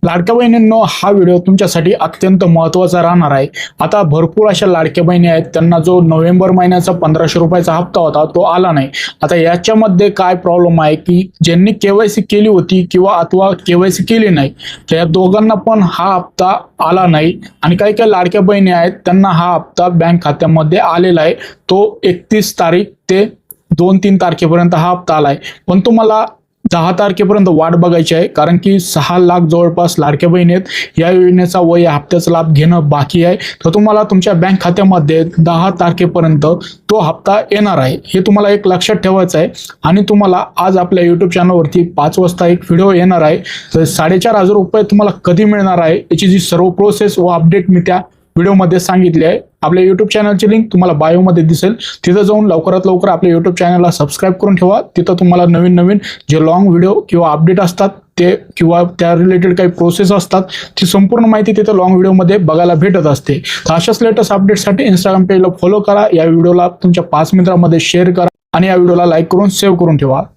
लाडक्या बहिणींनो, हा व्हिडिओ तुमच्यासाठी अत्यंत महत्त्वाचा राहणार आहे। आता भरपूर अशा लाडक्या बहिणी आहेत, त्यांना जो नोव्हेंबर महिन्याचा 1500 रुपयाचा हप्ता होता तो आला नाही। आता याच्यामध्ये काय प्रॉब्लेम आहे की ज्यांनी केवायसी केली होती किंवा अथवा केवायसी केली नाही, त्या दोघांना पण हा हप्ता आला नाही। आणि काही काही लाडक्या बहिणी आहेत, त्यांना हा हप्ता बँक खात्यामध्ये आलेला आहे। तो 31 तारीख ते 2-3 तारखेपर्यंत हा हप्ता आलाय, पण तुम्हाला 10 तारखेपर्यंत वाट बघायची आहे, कारण की 6 लाख जवळपास लाडक्या बहिणी आहेत। या योजनेचा व या हप्त्याचा लाभ घेणं बाकी आहे, तर तुम्हाला तुमच्या बँक खात्यामध्ये 10 तारखेपर्यंत तो हप्ता येणार आहे, हे तुम्हाला एक लक्षात ठेवायचं आहे। आणि तुम्हाला आज आपल्या यूट्यूब चॅनलवरती 5 वाजता एक व्हिडिओ येणार आहे, तर 4,500 रुपये तुम्हाला कधी मिळणार आहे याची जी सर्व प्रोसेस व अपडेट मी त्या व्हिडिओमध्ये सांगितले आहे। आपल्या यूट्यूब चॅनलची लिंक तुम्हाला बायोमध्ये दिसेल, तिथं जाऊन लवकरात लवकर आपल्या यूट्यूब चॅनलला सबस्क्राईब करून ठेवा। तिथं तुम्हाला नवीन नवीन जे लॉंग व्हिडिओ किंवा अपडेट असतात ते किंवा त्या रिलेटेड काही प्रोसेस असतात, ती संपूर्ण माहिती तिथं लॉंग व्हिडिओमध्ये बघायला भेटत असते। तर अशाच लेटेस्ट अपडेटसाठी इंस्टाग्राम पेजला फॉलो करा, या व्हिडिओला तुमच्या 5 मित्रांमध्ये शेअर करा आणि या व्हिडिओला लाईक करून सेव्ह करून ठेवा।